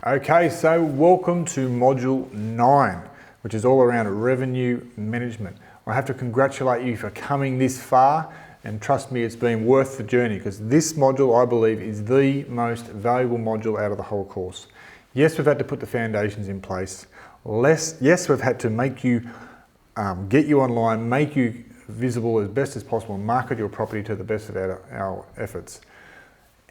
Okay, so welcome to Module 9, which is all around revenue management. I have to congratulate you for coming this far, and trust me, it's been worth the journey, because this module, I believe, is the most valuable module out of the whole course. Yes, we've had to put the foundations in place. Yes, we've had to make you, get you online, make you visible as best as possible, and market your property to the best of our efforts.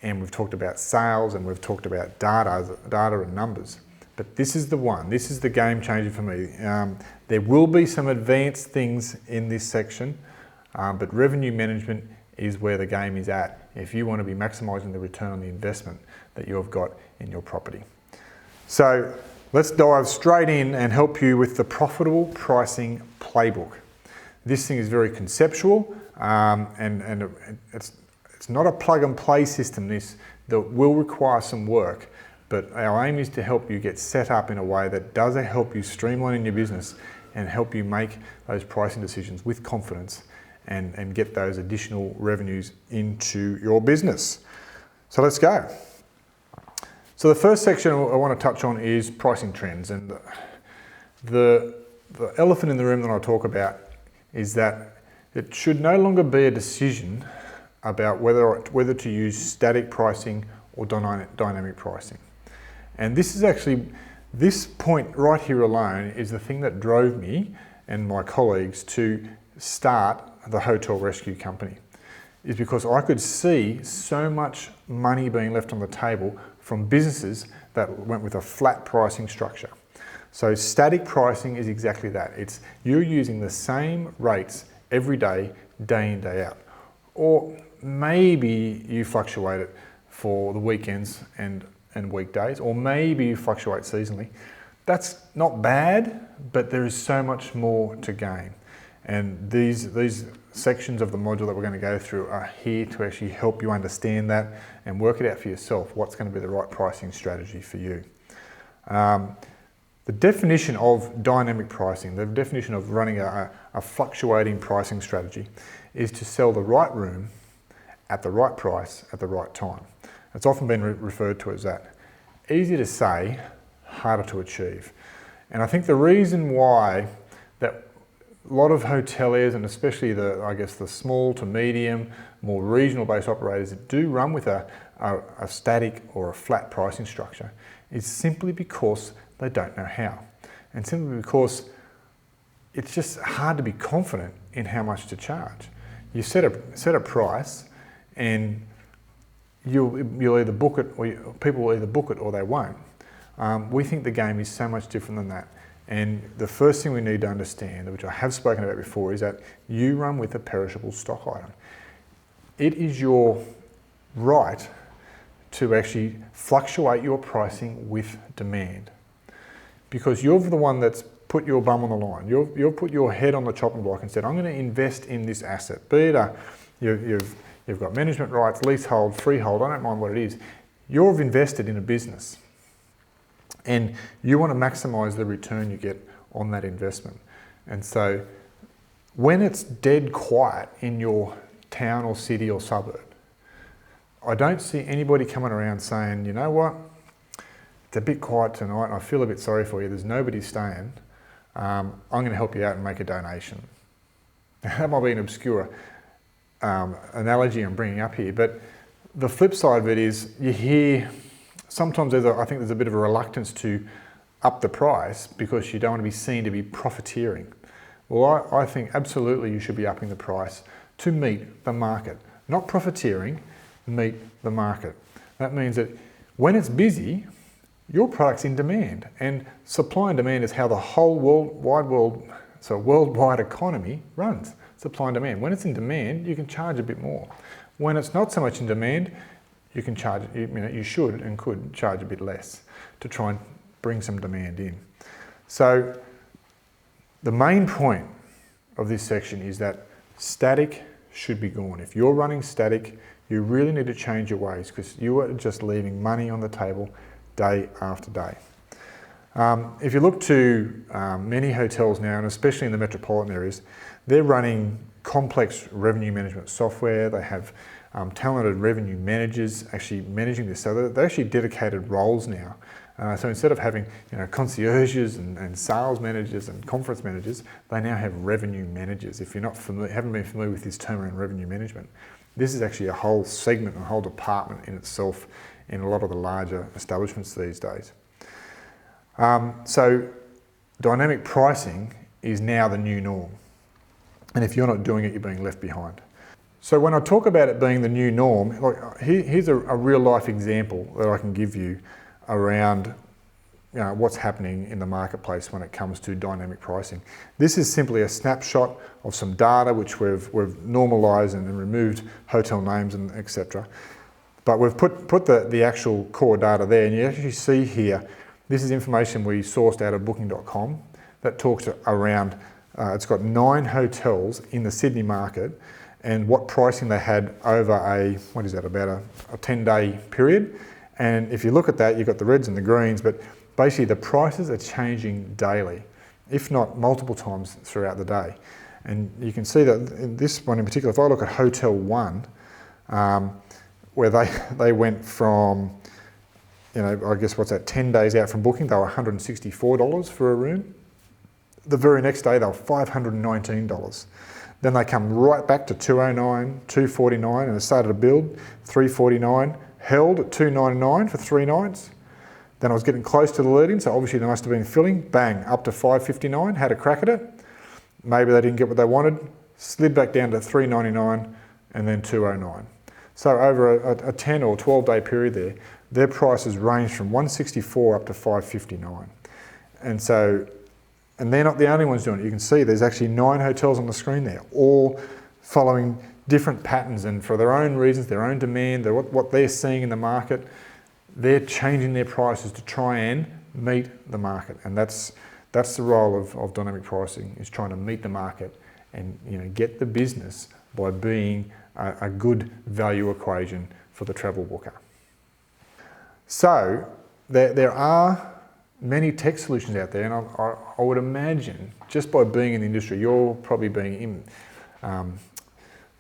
And we've talked about sales, and we've talked about data and numbers. But this is the one, this is the game changer for me. There will be some advanced things in this section, but revenue management is where the game is at if you want to be maximising the return on the investment that you've got in your property. So let's dive straight in and help you with the profitable pricing playbook. This thing is very conceptual, and it's not a plug and play system that will require some work, but our aim is to help you get set up in a way that does help you streamline in your business and help you make those pricing decisions with confidence and get those additional revenues into your business. So let's go. So the first section I want to touch on is pricing trends, and the elephant in the room that I talk about is that it should no longer be a decision about whether to use static pricing or dynamic pricing. And this point right here alone is the thing that drove me and my colleagues to start the hotel rescue company, is because I could see so much money being left on the table from businesses that went with a flat pricing structure. So static pricing is exactly that. It's you're using the same rates every day, day in, day out. Or maybe you fluctuate it for the weekends and weekdays, or maybe you fluctuate seasonally. That's not bad, but there is so much more to gain. And these sections of the module that we're going to go through are here to actually help you understand that and work it out for yourself, what's going to be the right pricing strategy for you. The definition of dynamic pricing, the definition of running a fluctuating pricing strategy, is to sell the right room at the right price at the right time. It's often been referred to as that. Easy to say, harder to achieve. And I think the reason why that a lot of hoteliers, and especially the small to medium, more regional based operators that do run with a static or a flat pricing structure, is simply because they don't know how. And simply because it's just hard to be confident in how much to charge. You set a price, and you'll either book it, or people will either book it or they won't. We think the game is so much different than that. And the first thing we need to understand, which I have spoken about before, is that you run with a perishable stock item. It is your right to actually fluctuate your pricing with demand, because you're the one that's put your bum on the line. You've put your head on the chopping block and said, I'm going to invest in this asset. Be it you've got management rights, leasehold, freehold, I don't mind what it is. You've invested in a business, and you want to maximise the return you get on that investment. And so when it's dead quiet in your town or city or suburb, I don't see anybody coming around saying, you know what, it's a bit quiet tonight and I feel a bit sorry for you, there's nobody staying, I'm going to help you out and make a donation. That might be an obscure analogy I'm bringing up here, but the flip side of it is you hear sometimes I think there's a bit of a reluctance to up the price because you don't want to be seen to be profiteering. Well, I think absolutely you should be upping the price to meet the market, not profiteering, meet the market. That means that when it's busy, your product's in demand, and supply and demand is how the whole worldwide economy runs. Supply and demand. When it's in demand, you can charge a bit more. When it's not so much in demand, you can charge, you should and could charge a bit less to try and bring some demand in. So the main point of this section is that static should be gone. If you're running static, You really need to change your ways because you are just leaving money on the table day after day. If you look to many hotels now, and especially in the metropolitan areas, they're running complex revenue management software. They have talented revenue managers actually managing this. So they're actually dedicated roles now. So instead of having concierges and sales managers and conference managers, they now have revenue managers. If you're not haven't been familiar with this term around revenue management, this is actually a whole segment, a whole department in itself in a lot of the larger establishments these days. So dynamic pricing is now the new norm. And if you're not doing it, you're being left behind. So when I talk about it being the new norm, here's a real life example that I can give you around what's happening in the marketplace when it comes to dynamic pricing. This is simply a snapshot of some data which we've normalised and removed hotel names and etc. But we've put the actual core data there, and you actually see here, this is information we sourced out of booking.com that talks around, it's got 9 hotels in the Sydney market and what pricing they had over about a 10-day period. And if you look at that, you've got the reds and the greens, but basically the prices are changing daily, if not multiple times throughout the day. And you can see that in this one in particular, if I look at Hotel 1, where they went from, I guess 10 days out from booking, they were $164 for a room. The very next day, they were $519. Then they come right back to $209, $249, and it started to build, $349, held at $299 for 3 nights. Then I was getting close to the lead-in, so obviously they must have been filling, bang, up to $559, had a crack at it. Maybe they didn't get what they wanted, slid back down to $399 and then $209. So over a 10 or 12 day period there, their prices range from $164 up to $559. And they're not the only ones doing it. You can see there's actually 9 hotels on the screen there, all following different patterns, and for their own reasons, their own demand, what they're seeing in the market, they're changing their prices to try and meet the market. And that's the role of dynamic pricing, is trying to meet the market and get the business by being a good value equation for the travel booker. So there are many tech solutions out there, and I would imagine just by being in the industry, you're probably being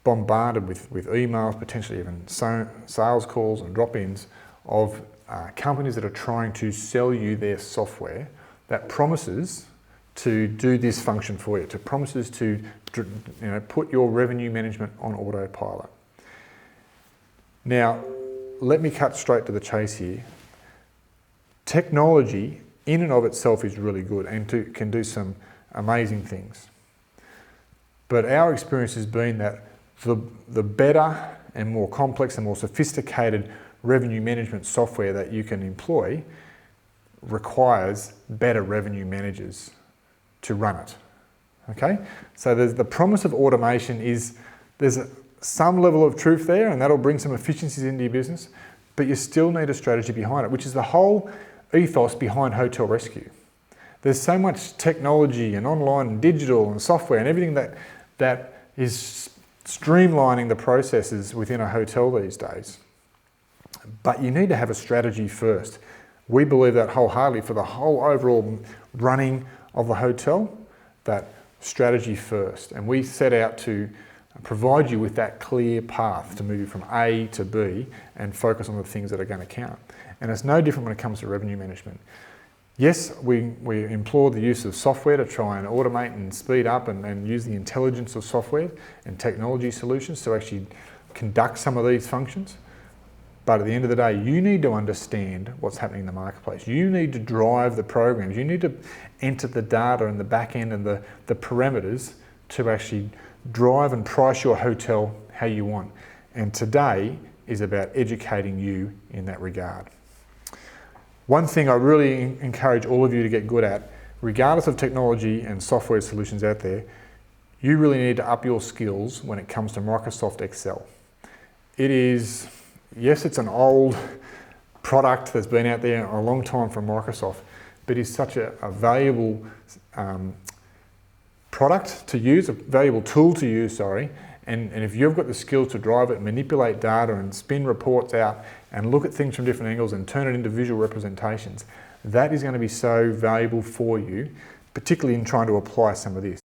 bombarded with emails, potentially even sales calls and drop-ins of companies that are trying to sell you their software that promises to do this function for you, to promises to put your revenue management on autopilot. Now, let me cut straight to the chase here. Technology in and of itself is really good and can do some amazing things. But our experience has been that the better and more complex and more sophisticated revenue management software that you can employ requires better revenue managers to run it. Okay? So the promise of automation is there's some level of truth there, and that'll bring some efficiencies into your business, but you still need a strategy behind it, which is the whole ethos behind Hotel Rescue. There's so much technology and online and digital and software and everything that is streamlining the processes within a hotel these days. But you need to have a strategy first. We believe that wholeheartedly for the whole overall running of the hotel, that strategy first. And we set out to provide you with that clear path to move you from A to B and focus on the things that are going to count. And it's no different when it comes to revenue management. Yes, we implore the use of software to try and automate and speed up and use the intelligence of software and technology solutions to actually conduct some of these functions. But at the end of the day, you need to understand what's happening in the marketplace. You need to drive the programs. You need to enter the data and the back end and the parameters to actually drive and price your hotel how you want. And today is about educating you in that regard. One thing I really encourage all of you to get good at, regardless of technology and software solutions out there, you really need to up your skills when it comes to Microsoft Excel. It is, yes, it's an old product that's been out there a long time from Microsoft, but it's such a valuable product to use, a valuable tool to use, And if you've got the skills to drive it, manipulate data and spin reports out and look at things from different angles and turn it into visual representations, that is going to be so valuable for you, particularly in trying to apply some of this.